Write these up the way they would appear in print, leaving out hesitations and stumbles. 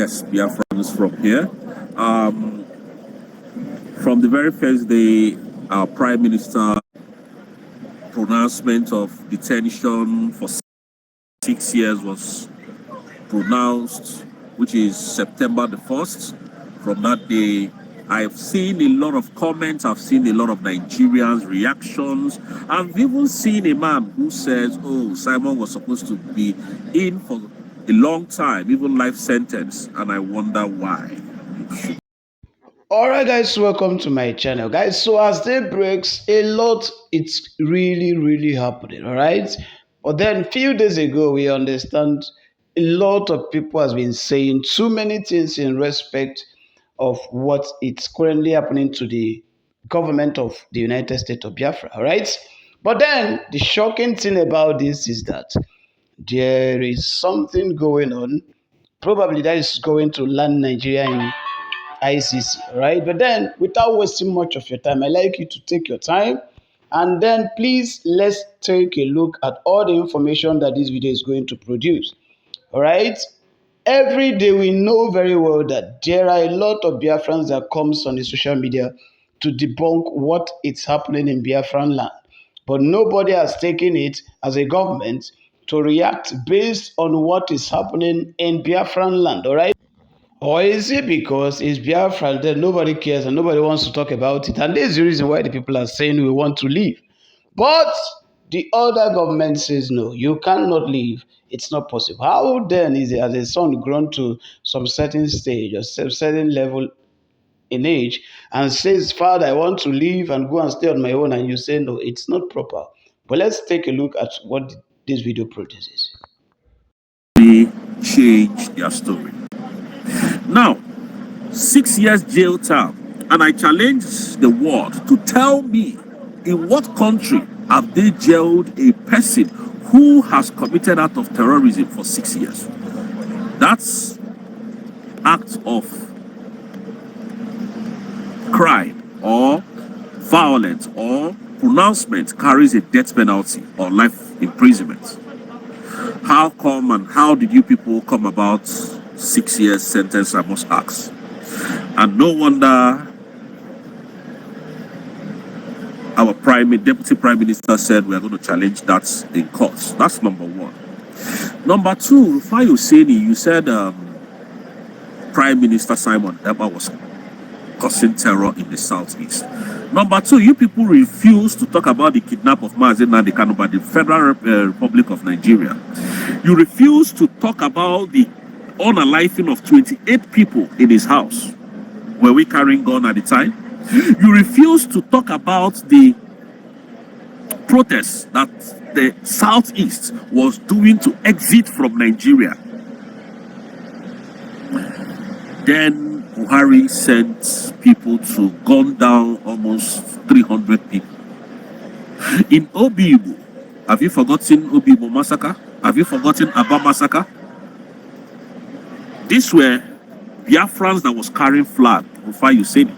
bless Biafrans from here. From the very first day, our Prime Minister pronouncement of detention for 6 years was pronounced, which is September the 1st. From that day, I've seen a lot of comments, I've seen a lot of Nigerians' reactions. I've even seen a man who says, oh, Simon was supposed to be in for a long time, even life sentence, and I wonder why. Alright guys, welcome to my channel guys. So as day breaks, a lot it's really happening, alright? But then few days ago we understand a lot of people has been saying too many things in respect of what it's currently happening to the government of the United States of Biafra, alright? But then the shocking thing about this is that there is something going on, probably that is going to land Nigeria in ICC, right? But then, without wasting much of your time, I'd like you to take your time and then please let's take a look at all the information that this video is going to produce. All right. Every day we know very well that there are a lot of Biafrans that comes on the social media to debunk what is happening in Biafran land. But nobody has taken it as a government to react based on what is happening in Biafran land. All right. Or is it because it's Biafra that nobody cares and nobody wants to talk about it? And this is the reason why the people are saying we want to leave. But the other government says no, you cannot leave. It's not possible. How then is it as a son grown to some certain stage or some certain level in age and says, Father, I want to leave and go and stay on my own, and you say no, it's not proper. But let's take a look at what this video produces. They change their story. Now, 6 years jail term, and I challenge the world to tell me in what country have they jailed a person who has committed act of terrorism for 6 years. That's act of crime or violence or pronouncement carries a death penalty or life imprisonment. How come and how did you people come about 6 years sentence, I must ask? And no wonder our Deputy Prime Minister said we are going to challenge that in court. That's number one. Number two, Rufai Hussaini, you said Prime Minister Simon Ekpa was causing terror in the southeast. Number two, you people refuse to talk about the kidnap of Mazi Nnamdi Kanu by the Federal Republic of Nigeria. You refuse to talk about the unaliving of 28 people in his house. Were we carrying gun at the time? You refuse to talk about the protests that the southeast was doing to exit from Nigeria. Then Buhari sent people to gun down almost 300 people. In Obibo, have you forgotten Obibo massacre? Have you forgotten Aba massacre? These were Biafrans that was carrying flag, Rufai Hussaini.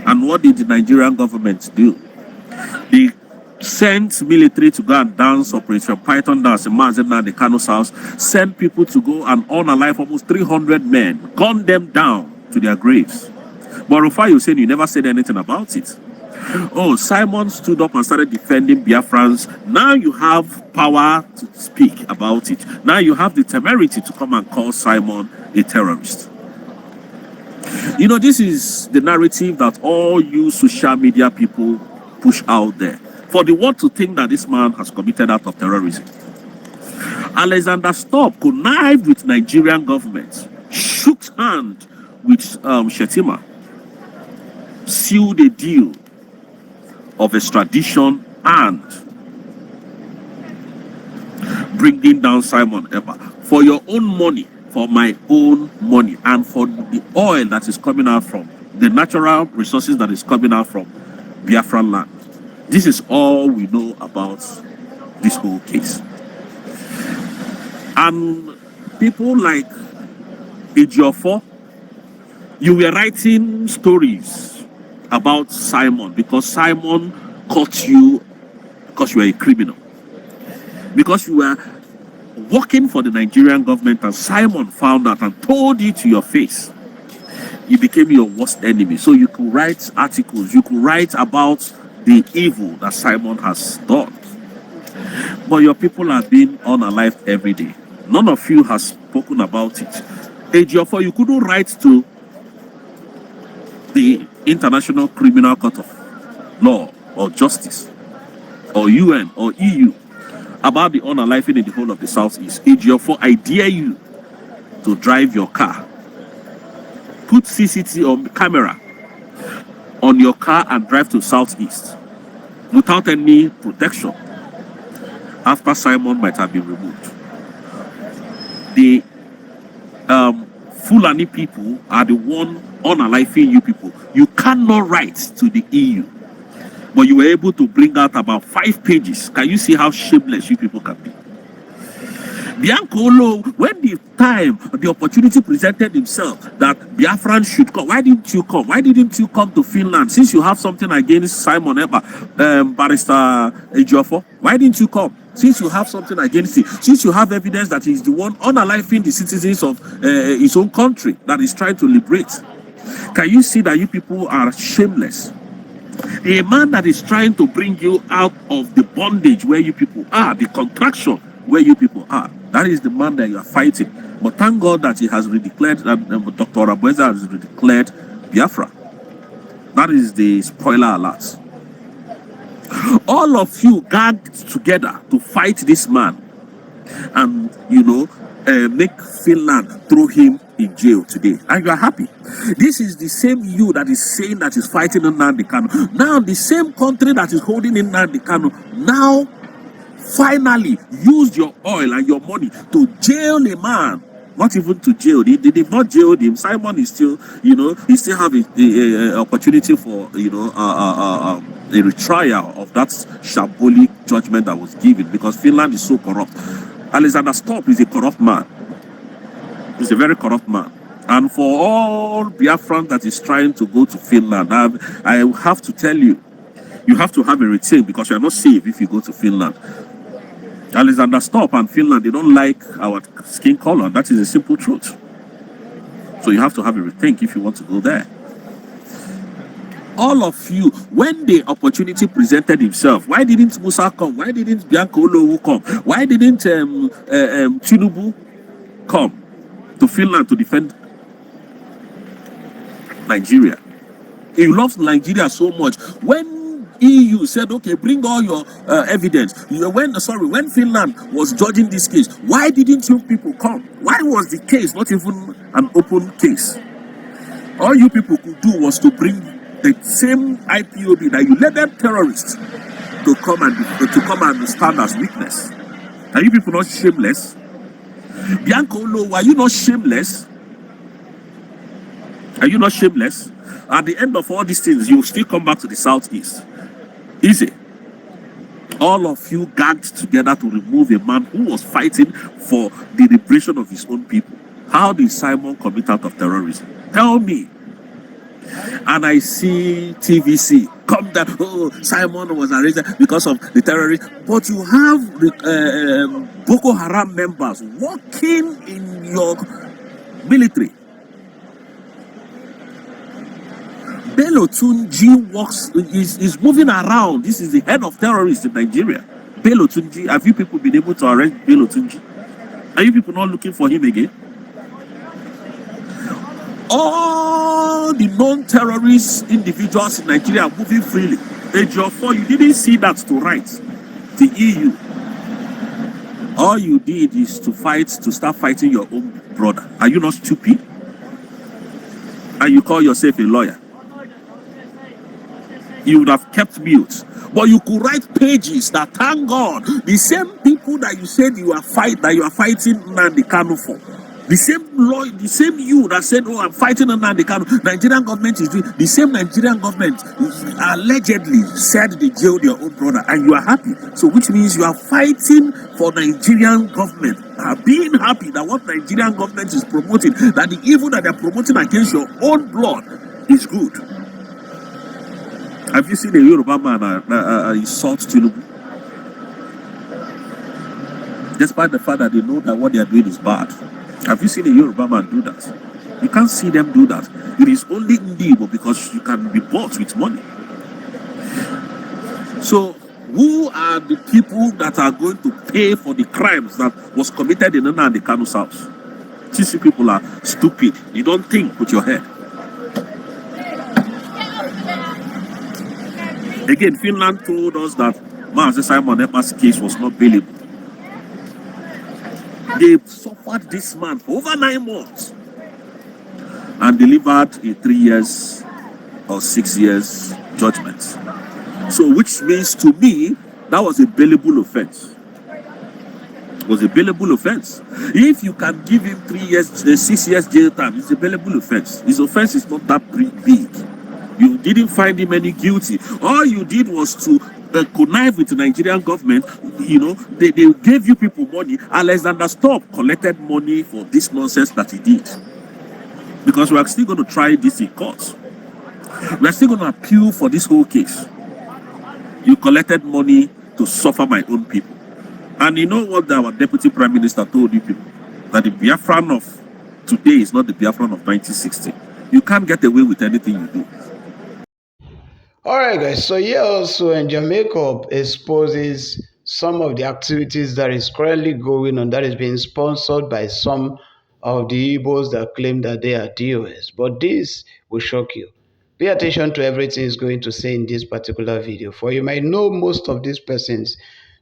And what did the Nigerian government do? They sent military to go and dance Operation Python dance in Mazi Nnamdi Kanu's house, sent people to go and unalive almost 300 men, gun them down to their graves. But Rufai Hussaini, you never said anything about it. Oh, Simon stood up and started defending Biafrans. Now you have power to speak about it. Now you have the temerity to come and call Simon a terrorist. You know, this is the narrative that all you social media people push out there. For the world to think that this man has committed act of terrorism. Alexander Stubb connived with Nigerian government, shook hand with Shetima, sealed a deal of extradition and bringing down Simon Ekpa for your own money, for my own money, and for the oil that is coming out from the natural resources that is coming out from Biafran land. This is all we know about this whole case. And people like Ejiofor, you were writing stories about Simon because Simon caught you because you were a criminal. Because you were working for the Nigerian government, and Simon found out and told you to your face, he became your worst enemy. So you could write articles, you could write about the evil that Simon has done. But your people are being unalived every day. None of you has spoken about it. Ejiofor, you couldn't write to the International Criminal Court of Law or Justice or UN or EU about the unaliving in the whole of the Southeast. Ejiofor, I dare you to drive your car, put CCTV on camera on your car and drive to Southeast without any protection after Simon might have been removed. The Fulani people are the one unaliving you people. You cannot write to the EU, but you were able to bring out about 5 pages. Can you see how shameless you people can be? Biancolo, when the opportunity presented himself that Biafran should come, why didn't you come? Why didn't you come to Finland? Since you have something against Simon Ekpa, Barrister Ejiofor, why didn't you come? Since you have something against him, since you have evidence that he's the one unaliving the citizens of his own country that he's trying to liberate. Can you see that you people are shameless? A man that is trying to bring you out of the bondage where you people are, the contraction where you people are, that is the man that you are fighting. But thank God that he has redeclared, Dr. Rabweza has redeclared Biafra. That is the spoiler alert. All of you gagged together to fight this man and, make Finland throw him in jail today. And you are happy. This is the same you that is saying that is fighting Nnamdi Kanu. Now the same country that is holding in Nnamdi Kanu now finally used your oil and your money to jail a man. Not even to jail. They've not jailed him. Simon is still, he still have a opportunity for, a retrial of that shambolic judgment that was given, because Finland is so corrupt. Alexander Stubb is a corrupt man. He's a very corrupt man. And for all Biafran that is trying to go to Finland, I have to tell you, you have to have a rethink, because you are not safe if you go to Finland. Alexander Stubb and Finland, they don't like our skin color. That is a simple truth. So you have to have a rethink if you want to go there. All of you, when the opportunity presented himself, why didn't Musa come? Why didn't Bianca Olowu come? Why didn't Tinubu come to Finland to defend Nigeria? He loves Nigeria so much. When EU said, okay, bring all your evidence. When Finland was judging this case, why didn't you people come? Why was the case not even an open case? All you people could do was to bring the same IPOB that you let them terrorists to come and stand as witness. Are you people not shameless? Bianca Olo, are you not shameless? Are you not shameless? At the end of all these things, you will still come back to the Southeast. Easy. All of you gagged together to remove a man who was fighting for the liberation of his own people. How did Simon commit out of terrorism? Tell me. And I see TVC come down. Oh, Simon was arrested because of the terrorists. But you have Boko Haram members working in your military. Bello Tunji is moving around. This is the head of terrorists in Nigeria. Bello Tunji. Have you people been able to arrest Bello Tunji? Are you people not looking for him again? All the non-terrorist individuals in Nigeria are moving freely. Ejiofor, you didn't see that to write. The EU. All you did is to start fighting your own brother. Are you not stupid? And you call yourself a lawyer? You would have kept mute. But you could write pages that, thank God, the same people that you said you are fighting Nnamdi Kanu for, the same you that said, oh, I'm fighting Nnamdi Kanu, Nigerian government is doing, the same Nigerian government allegedly said they jailed your own brother, and you are happy. So which means you are fighting for Nigerian government, being happy that what Nigerian government is promoting, that the evil that they're promoting against your own blood is good. Have you seen a Yoruba man insult Tinubu? despite the fact that they know that what they are doing is bad. Have you seen a Yoruba man do that? You can't see them do that. It is only in the Igbo because you can be bought with money. So, who are the people that are going to pay for the crimes that was committed in Nnamdi Kanu's house? These people are stupid. You don't think with your head. Again, Finland told us that Mazi Simon Ekpa'S case was not bailable. They suffered this man for over 9 months and delivered a 3 years or 6 years judgment. So, which means to me, that was a bailable offense. It was a bailable offense. If you can give him 3 years, 6 years jail time, it's a bailable offense. His offense is not that big. You didn't find him any guilty. All you did was to connive with the Nigerian government. You know, they gave you people money. Alexander Stubb collected money for this nonsense that he did. Because we are still going to try this in court. We are still going to appeal for this whole case. You collected money to suffer my own people. And you know what our deputy prime minister told you people? That the Biafran of today is not the Biafran of 1960. You can't get away with anything you do. Alright guys, so here also in Jamaica exposes some of the activities that is currently going on that is being sponsored by some of the Igbos that claim that they are DOS. But this will shock you. Pay attention to everything is going to say in this particular video, for you might know most of these persons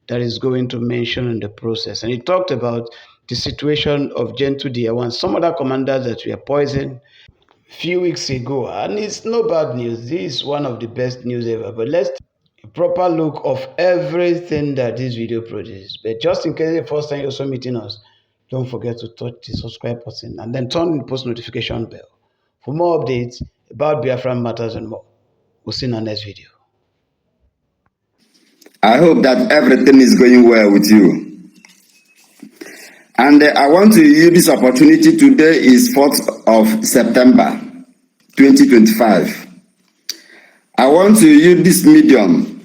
that is going to mention in the process. And he talked about the situation of Gentle Dia1, some other commanders that were poisoned few weeks ago, and it's no bad news. This is one of the best news ever, but let's take a proper look of everything that this video produces. But just in case the first time you're also meeting us, don't forget to touch the subscribe button and then turn on the post notification bell for more updates about Biafran matters and more. We'll see you in our next video. I hope that everything is going well with you. And I want to use this opportunity. Today is 4th of September 2025. I want to use this medium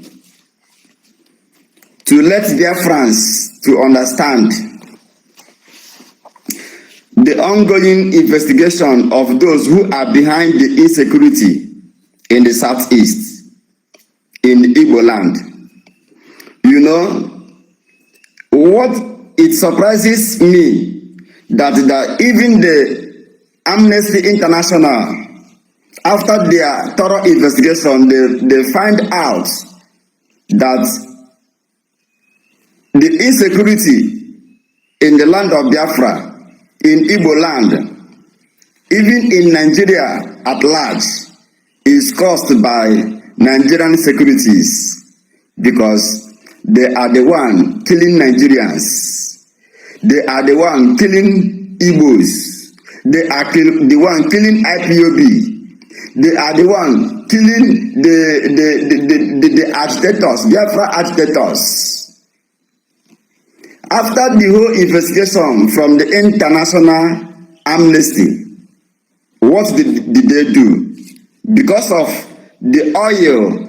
to let their friends to understand the ongoing investigation of those who are behind the insecurity in the southeast, in Igbo land. You know, what it surprises me that even the Amnesty International, after their thorough investigation, they find out that the insecurity in the land of Biafra, in Igbo land, even in Nigeria at large, is caused by Nigerian securities, because they are the one killing Nigerians. They are the one killing Igbos. They are the one killing IPOB. They are the one killing the agitators, Biafra agitators. After the whole investigation from the International Amnesty, what did they do? Because of the oil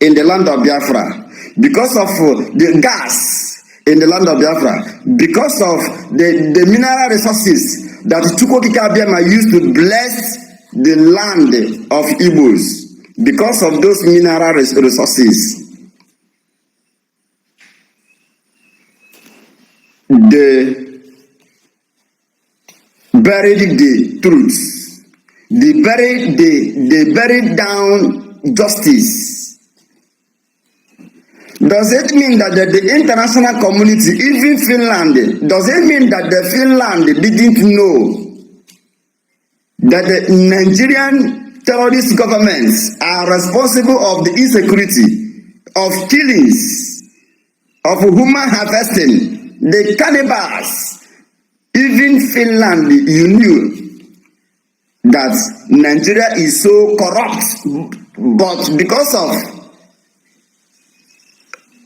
in the land of Biafra, because of the gas in the land of Biafra, because of the mineral resources that Chukwokika Abiyama used to bless the land of Igbos, because of those mineral resources, they buried the truth. They buried down justice. Does it mean that the international community, even Finland, does it mean that the Finland didn't know that the Nigerian terrorist governments are responsible of the insecurity, of killings, of human harvesting, the cannibals? Even Finland, you knew that Nigeria is so corrupt, but because of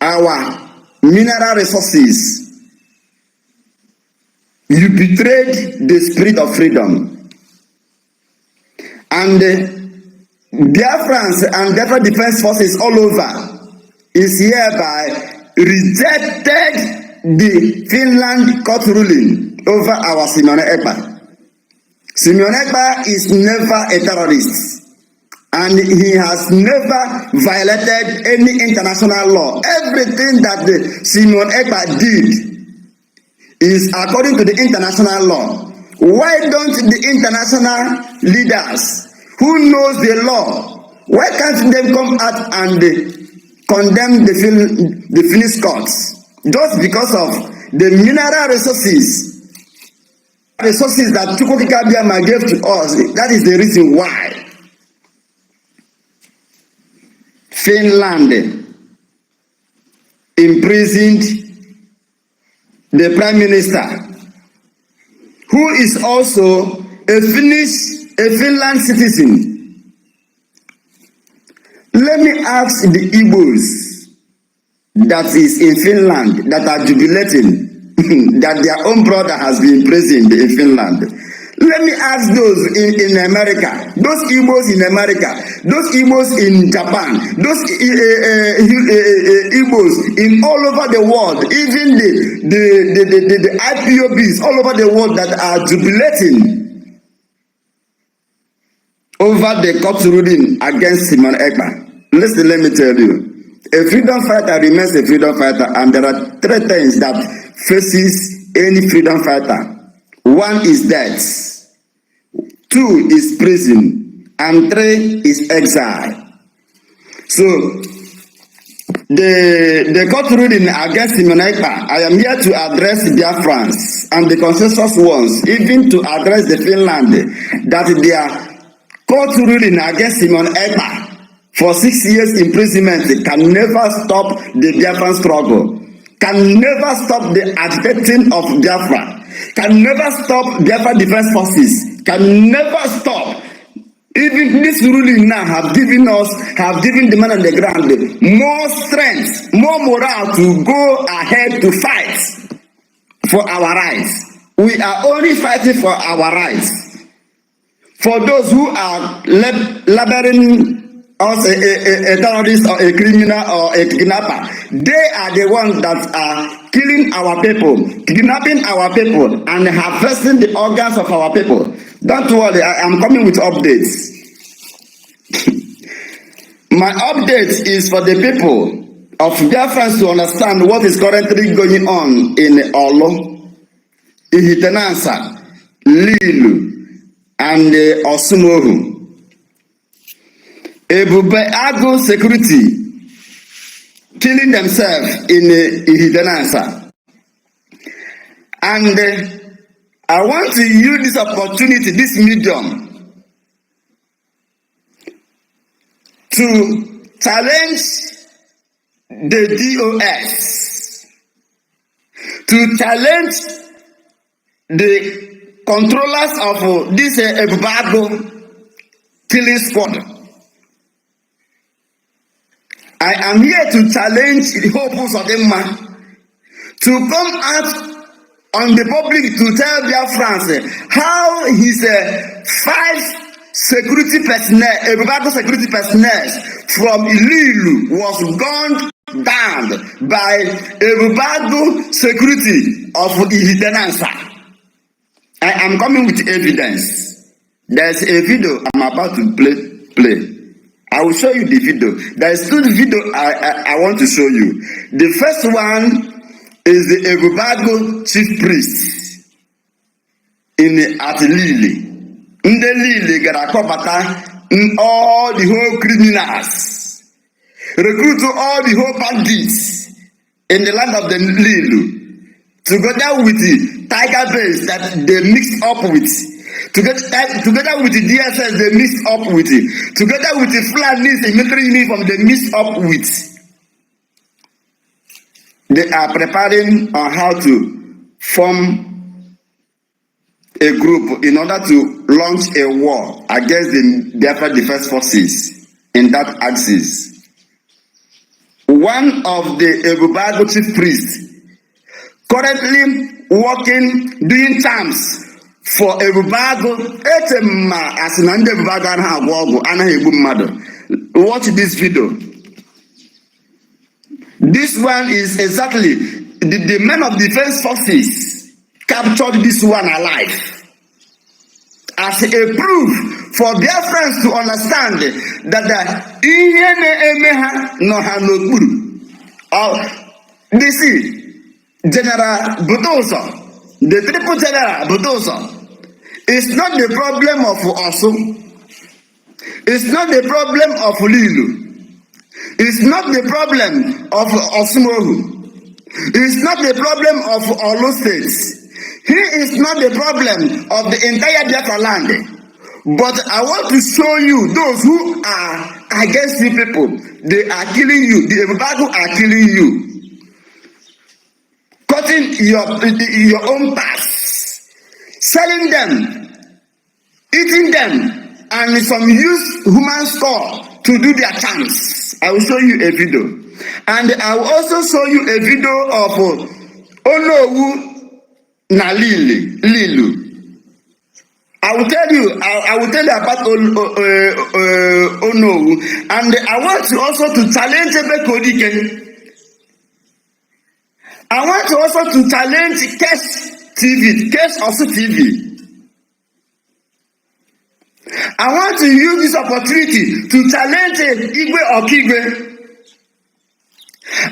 our mineral resources, you betrayed the spirit of freedom. And Biafrans and Biafra defense forces all over is hereby rejected the Finland court ruling over our Simeon Ekpa. Simeon Ekpa is never a terrorist, and he has never violated any international law. Everything that the Simeon Ekpa did is according to the international law. Why don't the international leaders who knows the law, why can't they come out and condemn the Finnish courts just because of the mineral resources that Chukwukika gave to us? That is the reason why Finland imprisoned the Prime Minister, who is also a Finland citizen. Let me ask the Igbos that is in Finland that are jubilating that their own brother has been imprisoned in Finland. Let me ask those in America, those Igbos in America, those Igbos in Japan, those Igbos in all over the world, even the IPOBs all over the world that are jubilating over the court ruling against Simeon Ekpa. Listen, let me tell you, a freedom fighter remains a freedom fighter, and there are three things that faces any freedom fighter. One is death, two is prison, and three is exile. So, the court ruling against Simeon Ekpa, I am here to address Biafrans and the consensus ones, even to address the Finland, that their court ruling against Simeon Ekpa for 6 years imprisonment can never stop the Biafran struggle, can never stop the agitating of Biafra, can never stop Biafra Defense Forces, can never stop. Even this ruling now have given the men on the ground more strength, more morale to go ahead to fight for our rights. We are only fighting for our rights. For those who are labeling us a terrorist or a criminal or a kidnapper, they are the ones that are killing our people, kidnapping our people, and harvesting the organs of our people. Don't worry, I am coming with updates. My update is for the people of Biafrans to understand what is currently going on in Olo, Ihitenansa, Lilu, and Osumohu. Usbg security killing themselves in Ihitenansa. And I want to use this opportunity, this medium, to challenge the DOS, to challenge the controllers of this Ekpa'S killing squad. I am here to challenge the hopes of them man to come out on the public to tell their friends how his 5 security personnel, Ekpa'S security personnel from Lilu was gunned down by Ekpa'S security of Ihitenansa. I am coming with evidence. There's a video I'm about to play. I will show you the video. There is 2 videos I want to show you. The first one is the Ekpa'S chief priest at Lili. In the Lili, all the whole criminals, recruit all the whole bandits in the land of the Lilu, together with the tiger base that they mixed up with. Together with the DSS they mixed up with it. Together with the Fulanis, the military uniform they mixed up with. They are preparing on how to form a group in order to launch a war against the Biafra Defense Forces in that axis. One of the Ekpa'S chief priests currently working, doing terms for Ekpa'S. Watch this video. This one is exactly the men of defense forces captured this one alive as a proof for their friends to understand that ihe na-eme ha nọ ha n'okpuru. This is General Butoso, the triple general Butoso. It's not the problem of Osu. It's not the problem of Lilu. It's not the problem of Osmohu. It's not the problem of Olu states. He is not the problem of the entire Biafra land. But I want to show you those who are against you people. They are killing you. The Ekpa'S are killing you. Cutting your own paths. Selling them. Eating them. And some use human store to do their chants. I will show you a video. And I will also show you a video of Onowu na Lilu. I will tell you about Onowu, and I want to also to challenge Ebekodike. I want to also to challenge Ekpa'S also TV. I want to use this opportunity to challenge Igwe Okigwe.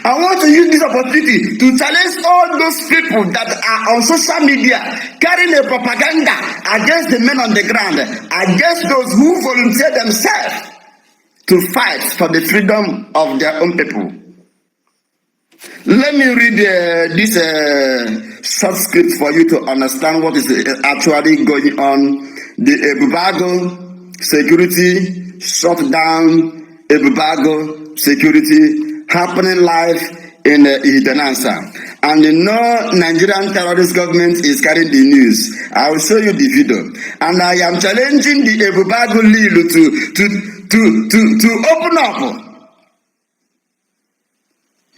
I want to use this opportunity to challenge all those people that are on social media carrying a propaganda against the men on the ground, against those who volunteer themselves to fight for the freedom of their own people. Let me read this short script for you to understand what is actually going on. The Ekpa'S security shut down. Ekpa'S security happening live in Idenansa. And no Nigerian terrorist government is carrying the news. I will show you the video. And I am challenging the Ekpa'S Lilu to open up.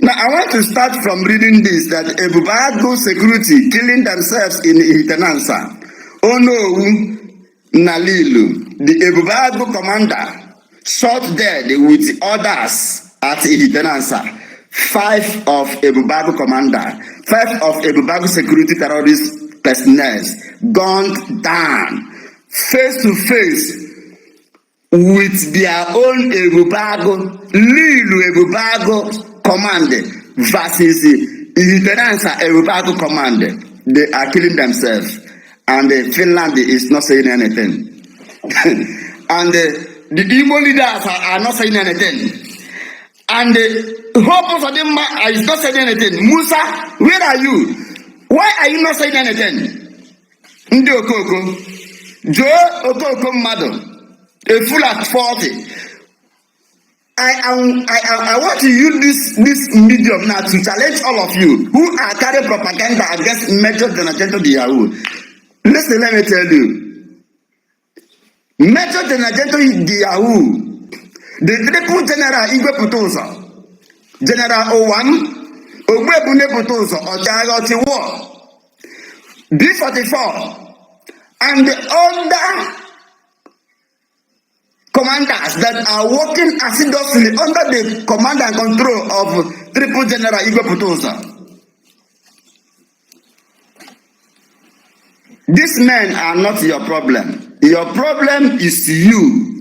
Now I want to start from reading this, that Ekpa'S security killing themselves in Idenansa. Onowu na Lilu, the Ekpa'S commander, shot dead with others at Idenansa. 5 of Ekpa'S commander, 5 of Ekpa'S security terrorist personnel gunned down face to face with their own Ekpa'S, Lilu Ekpa'S command versus Idenansa Ekpa'S command. They are killing themselves, and Finland is not saying anything. And the Igbo leaders are not saying anything. And the hope of them is not saying anything. Musa, where are you? Why are you not saying anything? Ndi Okoko, Joe Okoko Mado, a fool at 40. I want to use this medium now to challenge all of you who are carrying propaganda against Major General Yahoo. Listen, let me tell you. Major General Yahoo, the triple general Igwe Putoso, General O1, Ogwebune Putoso, Ojago War, B44, and the other commanders that are working assiduously under the command and control of triple general Igwe Putoso. These men are not your problem. Your problem is you.